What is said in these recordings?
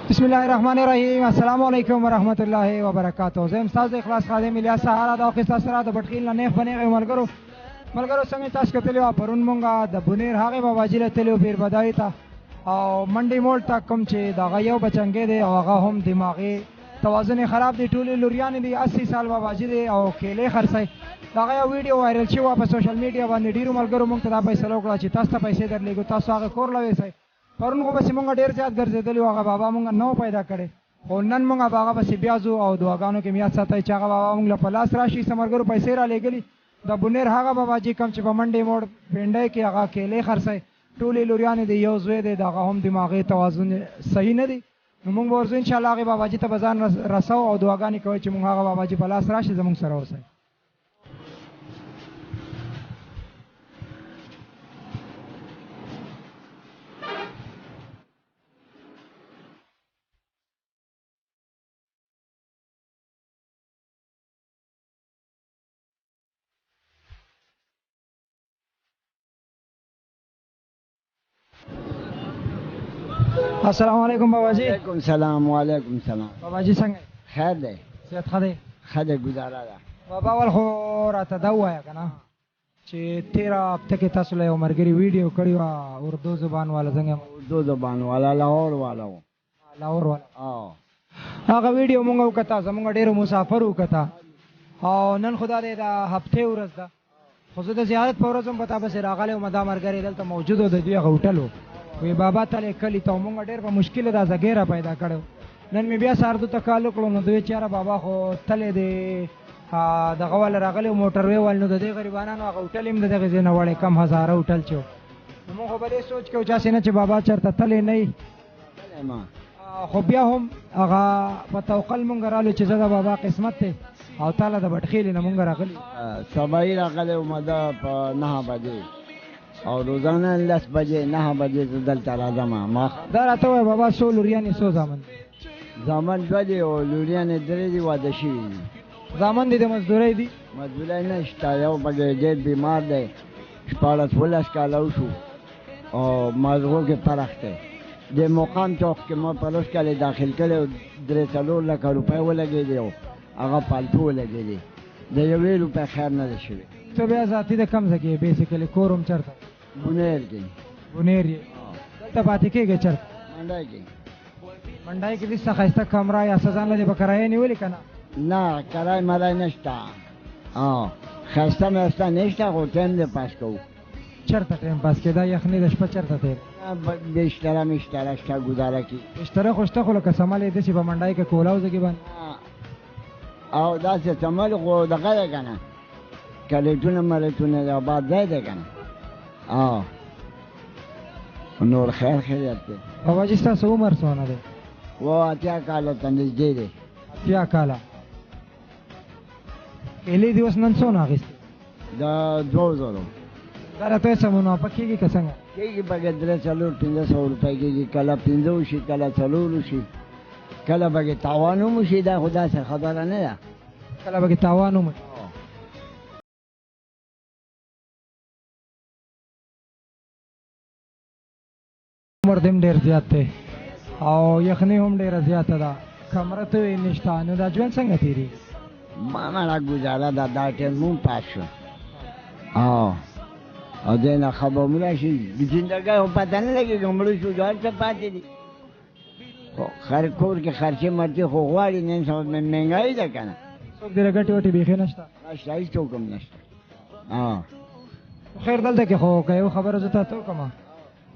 بسم الله الرحمن الرحیم. السلام علیکم ورحمت الله وبرکاتہ. زم استاد اخلاص خادم الیاس سهارا د اوقات سره د بټخیل نه نیخ بنیغه ملګرو څنګه تاسو کتلو پرون مونږه د بنیر هغه باباجی له تلو پیر بدای ته او منډي مول ته کوم چې دا یو بچنګې دی او هغه هم دماغي توازن خراب دی. ټول لوريان دي 80 سال باباجی دی او کېلې خرڅي. دا یو ویډیو وایرل شو په سوشل میډیا باندې. ډیرو ملګرو مونږ ته دا پیسې لوکړه چې تاسو ته پیسې درلېګو تاسو هغه کور لوي سي. پرون خو بس مونږ ډیر زیات ګرځېدلی هغه بابا مونږ نو پیدا کړي او نن مونږ هغه بس بیا ځو او دعاګانو کې میاد ساتي چې هغه بابا مونږ له پلاس راشي. سمرګرو پیسې را لېګلي د بنیر هغه باباجی کم چې په منډي موړ پینډای کې هغه کېلې خرڅي. ټولې لوريان دي یو زوی دی دغه هم دماغي توازن صحیح نه دی. نو مونږ ورځو ان شاء الله هغه باباجی ته بزان رسو او دعاګانې کوي چې مونږ هغه باباجی پلاس راشي زمونږ سره اوسئ. السلام علیکم باباجی. وعلیکم السلام. وعلیکم السلام. باباجی څنګه خیر دی؟ صحت ښه دی؟ ښه دی، گزاره ده. بابا ول خو راته دا ووایه که نه چې تېره هفته کې تاسو له یو ملګري ویډیو کړې وه اردو زبان والا څنګه اردو زبان والا لاهور والا و. لاهور والا هغه ویډیو مونږ وکته. زمونږ ډېرو مسافر وکته او نن خدا دې د هفتې ورځ ده خو زه د زیارت په ورځ هم په تا پسې راغلی وم. دا ملګری دلته موجود و د دوی هغه هوټل و. وی بابا تلې کلي ته مونږ ډېر په مشکل دا زګیره پیدا کړو. نن مې بیا ساردو ته کال وکړو نو دوی چېره بابا خو تلې دی دغه والا راغلی موټر وی وال نو د دې غریبانانو هغه هوټل هم د دغې ځای نه وړی کم هزاره هوټل چې و. نو مونږ خو به دې سوچ کوو چاسې نه چې بابا چېرته تلې نه وي خو بیا هم هغه په توقل مونږ رالو چې زه د بابا قسمت دی او تاله د بټخیلې نه مونږ راغلي. سبایي راغلی وم ده په 9 بجې او روزانه 10 بجې 9 بجې زه دلته راځم. دا راته وایه بابا څو لوریانې څو زامن زامن 2 دي او لوریانې 3 دي واده شوي دي. زامن دي د مزدورۍ دي؟ مزدورۍ نشته. یو پکې ډېر بیمار دی 14 کاله وشو او مازغو کې فرق دی. د مقام چوک کې ما پروس کاله داخل کړی 3-4 لکه روپۍ ولګېدې او هغه پالتو ولګېدې. د 1 روپۍ خیر نه دی شوی. ته بیا ذاتي د کم ځای کې بیسیکلي کور هم چېرته؟ بنیر کې. بنیر یې دلته پاتې کېږې چېرته؟ منډی کې. منډی کې دې څه ښایسته کمره یا څه ځان له دې به کرایه نیولې که نه؟ نه کرای مرای نشته. ښایسته مېسته نشته خو ټایم دې پاس کوو. چېرته ټایم پاس کېدا یخني د شپه چېرته تېر؟ بشتره مشتره شته ګزاره کې. بشتره خو شته خو لکه سمل یې داسې په منډی کې کولاو ځګې باندې او داسې سمل خو دغه دی که نه کلیټونه ملیټونه د آباد ځای دی که نه. نور خیر خیریت دی. باباجي ستاسو عمر څونه دی؟ 80 کاله ته نږدې دی. 80 کاله. کیلې دې اوس نن څونه اخېستې؟ د 2000. دا راته څه منافع کېږي که څنګه؟ کېږي پکې 300-400-500 روپۍ کېږي. کله 15 وشي کله 4 وشي کله پکې تاوان هم وشي. دا خو داسې خبره نه ده. کله پکې تاوان هم عمر دې هم ډېر زیات دی او یخني هم ډېره زیاته ده. کمره ته یې نشته. نو دا ژوند څنګه تېرېږي؟ ماما گزاره ده. دا ټایم مون پاس شو او دې نه خبر مو راشي د زندګۍ خو پته نه لګېږي مړه شو هر څه پاتې دي. خو کور کې خرچې مرچې خو غواړي. نن سبا مهنګایي ده که نه. څوک دې ګټې وټې بیخي نشته؟ نشته هېڅوک هم نشته. خیر دلته کې خو که یو خبره زه تاته وکړم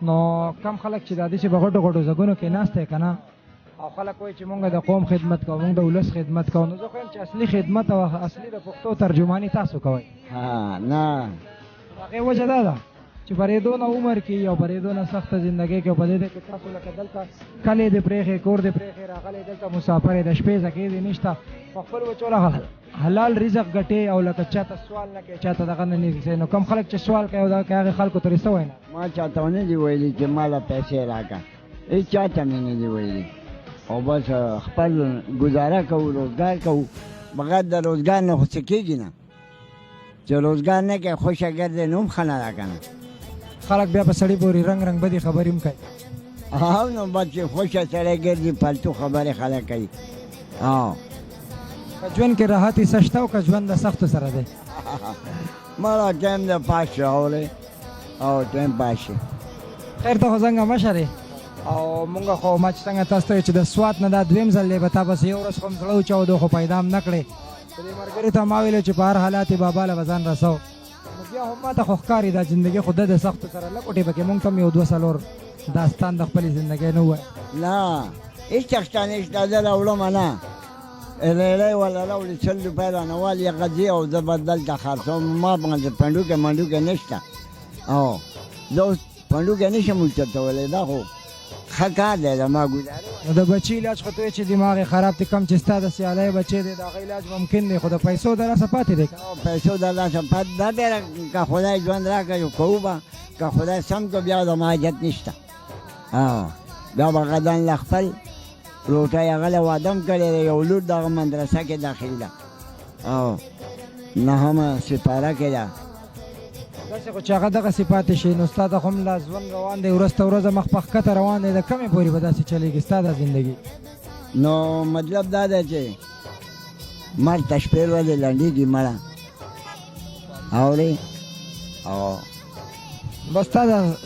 نو کم خلک چې دا داسې په غټو غټو ځګونو کې ناست دی که نه او خلک وایي چې مونږ د قوم خدمت کوو مونږ د ولس خدمت کوو. نو زه خو یم چې اصلي خدمت او اصلي د پښتو ترجماني تاسو کوئ. نه هغې وجه دا ده چې پرېدو نه عمر کې او پرېدو نه سخته زندګۍ کې په دې کې تاسو لکه دلته کلی دې پرېښې کور دې پرېښې راغلی دلته مسافر یې د شپې ځکې دې نشته په خپل بچو له حلال رزق ګټې او لکه چاته سوال نه کوي چاته دغه نه نیسي. نو کم خلک چې سوال کوي او دا کوي هغې خلکو ترې څه وایي نه ما چاته ونه دي ویلي چې ماله پیسې راکړه. هېڅ چاته مې نه دي ویلي او بس خپل ګزاره کوو روزګار کوو. بغیر د روزګار نه خو څه کېږي نه. چې روزګار نه کوي خوشه ګرځې نو هم ښه نه ده که نه. خلک بیا په سړي پورې رنګ رنګ بدې خبرې هم کوي. نو بچې خوشه سړی ګرځي پالتو خبرې خلک کوي په ژوند کې راحت یې څه شته او که ژوند د سختو سره دی مړه ټایم د پاس راولی او ټایم پاس شي خیر ته خو څنګه مشر یې او مونږ خو ما چې څنګه تاسو ته چې د سوات نه دا دویم ځل دی به تا بس یو ورځ خو هم زړه وچاودو خو پیدا هم نه کړې خو دې ملګري ته ما ویلو چې په هر حالات یې بابا له به ځان رسو نو بیا هم ما ته خو ښکاري دا زندګي خو ده د سختو سره لکوټې پکې مونږ ته هم یو دوه څلور داستان د خپلې زندګۍ نه ووایه نه هېڅ چښته نشته زه راوړم نه ریړی ولا راوړي 100 روپۍ رانه والي غځي او زه به دلته خرڅوم ما باندې پنډوکې منډوکې نشته او زه اوس پنډوکې نشم اوچتولی دا خو ښه کار دی زما ګزارې نو د بچي علاج خو ته چې دماغ یې خراب دی کم چې ستا د سیالۍ بچی دی د هغه علاج ممکن دی خو د پیسو د لاسه پاتې دی پیسو د لاسه پاتې دا ډېره که خدای ژوند راکړي کوو به که خدای سم کړو بیا زما حاجت نشته بیا به غدن له خپل روټۍ هغه له واده م کړی دی یو لور دغه مدرسه کې داخل ده او نهمه سپاره کې ده داسې خو چې هغه دغسې پاتې شي نو ستا د خو هم لا ژوند روان دی ورځ ته ورځه مخ په ښکته روان دی د کمې پورې به داسې چلېږي ستا دا زندګي نو مطلب دا دی چې مرګ ته شپې ورځې لنډېږي مړه اورې او بس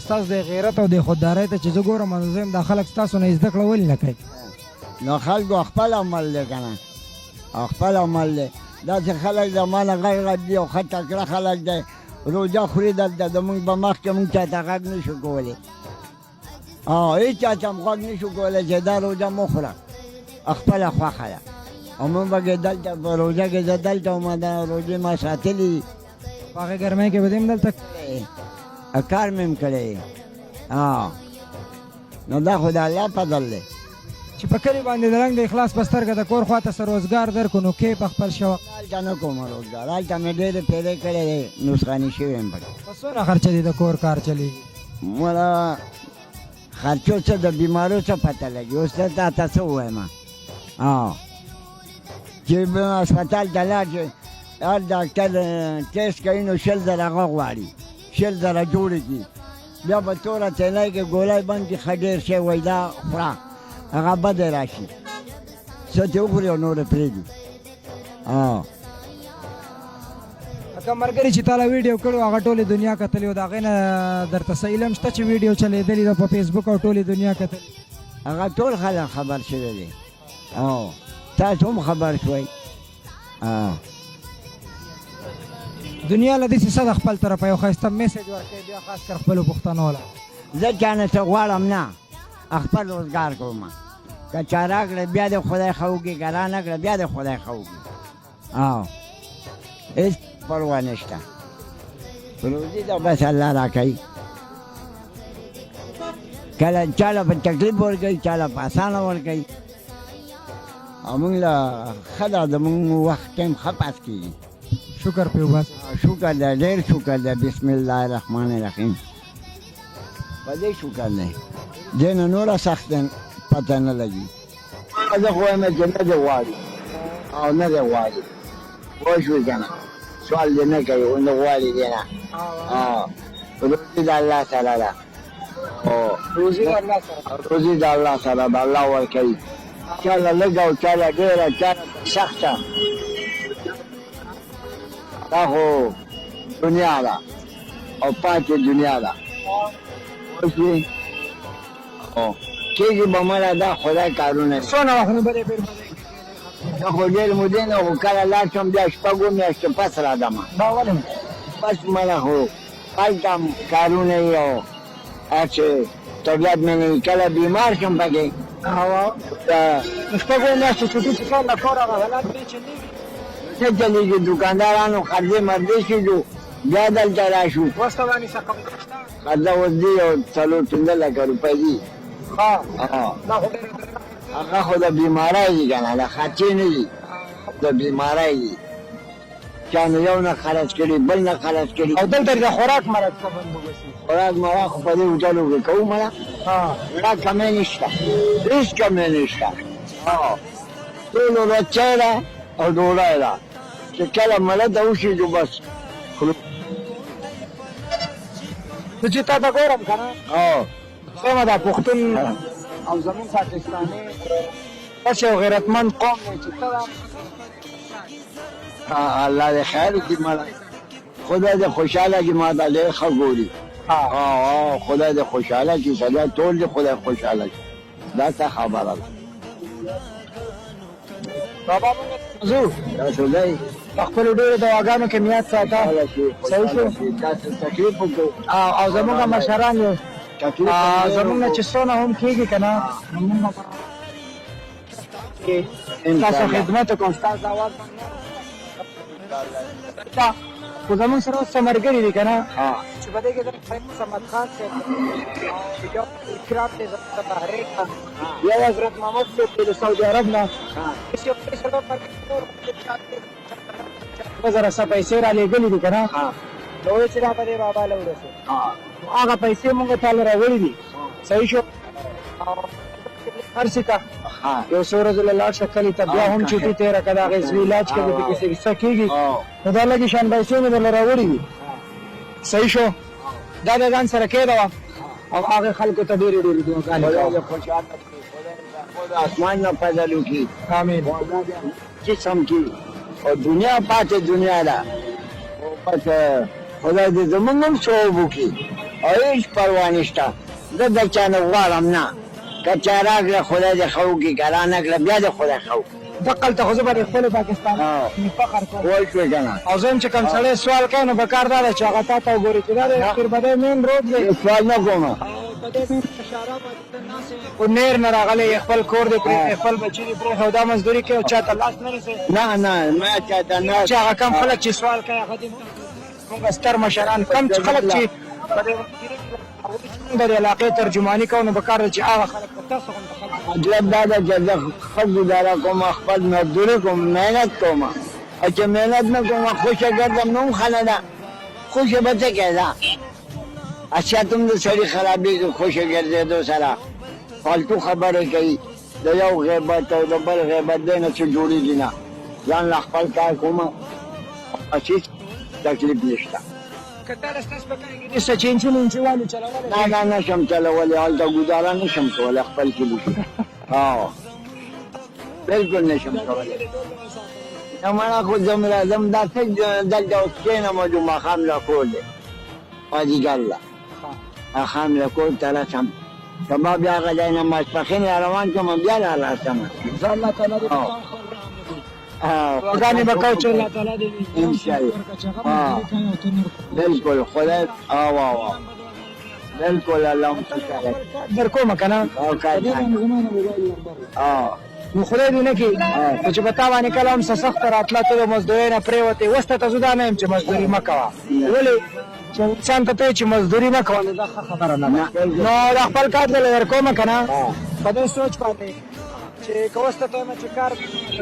ستاسو د غیرت او د خوددارۍ ته چې زه ګورم نو زه یم دا خلک ستاسو نه زده کړه ولې نه کوي نو خلکو خپل عمل دی که نه او خپل عمل دی داسې خلک د ما نه غږ غږ دي او ښه تکړه خلک دی روژه خوري دلته د مونږ په مخ کې مونږ چاته غږ نه شو کولی هېڅ چا ته هم غږ نه شو کولی چې دا روژه مه خوره خپله خوښه ده او مونږ به دلته په روژه کې زه دلته وم دا روژې ما ساتلي دي په هغې ګرمۍ کې به دې هم دلته کار مې هم کړی نو دا خو د الله فضل دی چې په کلي باندې د رنګ د اخلاص په سترګه د کور خواته څه روزګار درکړو نو کې په خپل شوق هلته نه کوم روزګار هلته مې ډېرې پیرې کړی دی نسخاني شوی یم پکې په څونه خرچه دي د کور کار چلېږي مله خرچو څه د بیمارو څه پته لګي اوس ته تا څه ووایم چې هسپتال ته لاړ چې هر ډاکټر ټیسټ کوي نو 100,000 هغه غواړي 100,000 جوړې کړي بیا به توره تینۍ کې ګولۍ بند کړي ښه ډېر شی وایي دا خوره هغه بده راشي څه ترې وخوري او نور یې پرېږدي که ملګري چې تا له ویډیو کړو هغه ټولې دنیا کتلې و د هغې نه درته څه علم شته چې ویډیو چلېدلې ده په فیسبوک او ټولې دنیا کتلې هغه ټول خلک خبر شوي دي تاسو هم خبر شوئ دنیا له داسې څه د خپل طرفه یو ښایسته میسج ورکوي بیا خاص کر خپلو پښتنو له زه چا نه څه غواړم نه خپل روزګار کوم که چا راکړه بیا د خدای ښه وکړي که را نه کړه بیا د خدای ښه وکړي هېڅ پروا نشته روزي ده بس الله راکوي کله چا له په تکلیف ورکوي چا له په اسانه ورکوي او موږ له ښه ده زموږ وخت ټایم ښه پاس کېږي شکر پې وباسه شکر ده ډېر شکر ده بسم الله الرحمن الرحیم په دې شکر دی دې نه نوره سخت پته نه لګي زه خو وایم چې نه دې غواړي او نه دې غواړي پوه شوې که نه سوال دې نه کوي او نه غواړي دې نه روزي د الله سره ده روزي د الله سره ده الله ورکوي چا له لږه او چا له ډېره چا له سخته دا خو دنیا ده او پاتې دنیا ده پوه شوې کېږي به مړه دا خدای کارونه څونه وخت نه به دې پېر زه خو ډېر مودې نه خو کله لاړ شم بیا شپږو میاشتو پس راځم دا ولې بس مړه خو هلته کارونه وي او هر چې طبیعت مې نه وي کله بیمار شم پکې شپږو میاشتو چوټي چې کار له کوره هغه حالات بیا چلېږي څه چلېږي دوکاندارانو خرڅې مرځې شو بیا دلته راشو وسته باندې څه کم شته خرڅه اوس دي یو 4-15 روپۍ دي هغه خو د بیمارۍ دي که نه د خرچې نه دي د بیمارۍ دي چا نو یو نه خرڅ کړي بل نه خرڅ کړي او دلته د خوراک مرض څه بند وبسي خوراک مراد خو په دې هوټلو کې کوو مړه خوراک کمی نشته هېڅ کمی نشته ټولو ورځ چای ده او ډوډۍ ده چې کله مړه ته وشېږو بس زه چې تا ته ګورم که نه دویمه دا پښتون او زمونږ پاکستاني داسې یو غیرتمند قوم دی چې ته الله دې خیر وکړي مالا خدای دې خوشحاله کړي ما ته ډېر ښه ګوري خدای دې خوشحاله کړي سړی ټول دې خدای خوشحاله کړي دا څه خبره ده بابا مونږ ځو تاسو دی په خپلو ډېرو دواګانو کې نیت ساته صحیح شو تاسو تکلیف وکړو او زمونږ مشران یو زمونږ چې څونه هم کېږي که نه تاسو خدمت وکړم ستاسو اواز خو زمونږ سره اوس څه ملګري دي که نه چې په دې کې صمد خان صاحب یو اکرام دی زمونږ د بحرین نه یو حضرت محمد صاحب دی د سعودي عرب نه دوه زره څه پیسې رالېږلي دي که نه نو وایي چې دا به دې بابا له ورسو هغه پیسې مونږ تاله راوړي دي صحیح شو هر څه ته یو څو ورځې له لاړ شه کلي ته بیا هم چوټي تېره کړه د هغې زوی علاج کوي پکې څه کېږي نو دا لږې شان پیسې مې درله راوړي دي صحیح شو دا د ځان سره کېده وه او هغې خلکو ته ډېرې ډېرې دعاګانې خدای اسمان نه فضل وکړي امین جسم کې او دنیا پاتې دنیا ده بس خدای دې زمونږ هم ثواب وکړي او هېڅ پروا نشته زه د چا نه غواړم نه که چا راکړه خدای دې ښه وکړي که رانکړه بیا دې خدای ښه وکړي دقلته خو زه به د خپلو پاکستان فخر کوم پوه شوې که نه او زه هم چې کوم سړی سوال کوي نو پکار دا ده چې هغه تا ته وګوري چې دا د پیربدۍ مین روډ دی سوال نه کوم خو نیر نه راغلی خپل کور دی پرېښی خپل بچي دی پرېښی او دا مزدوري کوي او چا ته لاس نه رسوي نه ما چا ته نه چې هغه کم خلک چې سوال کوي هغه دې مونږ ستر مشران کم خلک چې د دې علاقې ترجماني کوو نو پکار ده چې هغه خلک په تاسو غوندې خلک مطلب دا ده چې زه ښه ګزاره کوم خپل مزدوري کوم محنت کوم او چې محنت نه کوم خوشه ګرځم نو هم ښه نه ده خوشه به څه کېده اچھات هم د سړي خرابېږي خوشه ګرځېدو سره فالتو خبرې کوي د یو غیبت او د بل غیبت دی نه څه جوړېږي نه ځان له خپل کار کوم هېڅ تکلیف نشته که دا د ستاسو په کلي کې دې څه چینچي مینچي والي چلولی نه نشم چلولی هلته ګزاره نشم کولی خپل کلي کې بلکل نشم کولی نه مړه خو ځم راځم دا څه دلته اوس کښېنم او ماښام له کور دی مازدیګر له ماښام له کور ته رسم سبا بیا هغه ځای نه ماسپښین را روان شم بیا را رسم الله تعالی دې دعاګانې به کوو چې الله تعالی دې انشاءالله بلکل خدای بلکل اللهم صل علی در کومه که نه نو خدای دې نه کړي خو چې په تا باندې کله هم څه سخته راتله ته د مزدورۍ نه پرېوتې اوس ته زه دا نه یم چې مزدوري مه کوه ولې چې انسان ته ته چې مزدوري مه کوه نو دا ښه خبره نه ده نو د خپل کار دله در کومه که نه په دې سوچ باندې چې که اوس ته ته وایم چې کار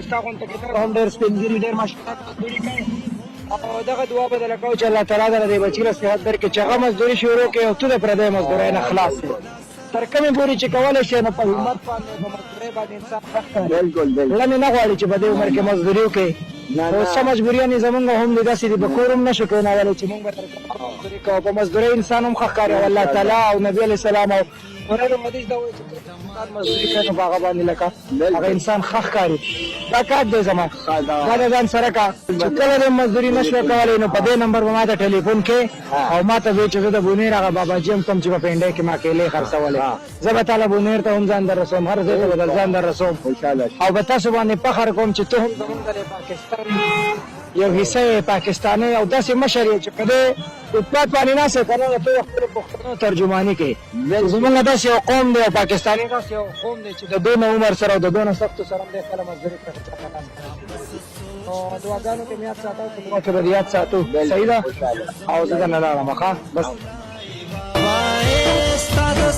ستا غونته کې هم ډېر سپین ږیري ډېر مشکلات مزدوري کوي او دغه دعا به درله کوو چې الله تعالی دله دې بچي له صحت درکړي چې هغه مزدوري شروع کړي او ته د پردۍ مزدورۍ نه خلاص شې تر کومې پورې چې کولی شي نو په همت باندې په مزدورۍ باندې انسان خوښ کوي زړه مې نه غواړي چې په دې عمر کې مزدوري وکړي خو څه مجبوریانې زمونږ هم دي داسې دي په کور هم نه شو کېنولی چې مونږ به تر کومه مزدوري کوو په مزدورۍ انسان هم ښه ښکاري او الله تعالی او نبي علیه السلام او قرآن حدیث دا وایي چې انسان مزدوري کوي نو په هغه باندې لکه هغه انسان ښه ښکاري دا کار دی زما دا د ځان سره کا چې کله دې مزدوري نه شوې کولی نو په دې نمبر به ما ته ټلیفون کې او ما ته وایي چې زه د بونیر هغه باباجي هم کوم چې په پینډۍ کې ما کیلې خرڅولې زه به تاله بونیر ته هم ځان در رسوم هر ځای ته به در ځان در رسوم او به تاسو باندې فخر کوم چې ته هم زمونږ د پاکستان یو حصه پاکستاني او داسې مشر یې چې په دې اتفاق باندې ناست یې که نه ته خپلو پښتنو ترجماني کوي زمونږ داسې یو قوم دی او پاکستاني داسې یو قوم دی چې د دونه عمر سره او د دونه سختو سره هم دی کله مزدوري کوي نو دعاګانو کې مې یاد ساتو په دعا کې به دې یاد ساتو صحیح ده او زه درنه لاړم ښه بس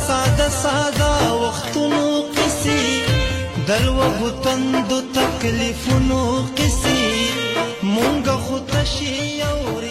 ساده ساده وختونو قصې دلوږو تندو تکلیفونو قصې مونږ خو تشي اورې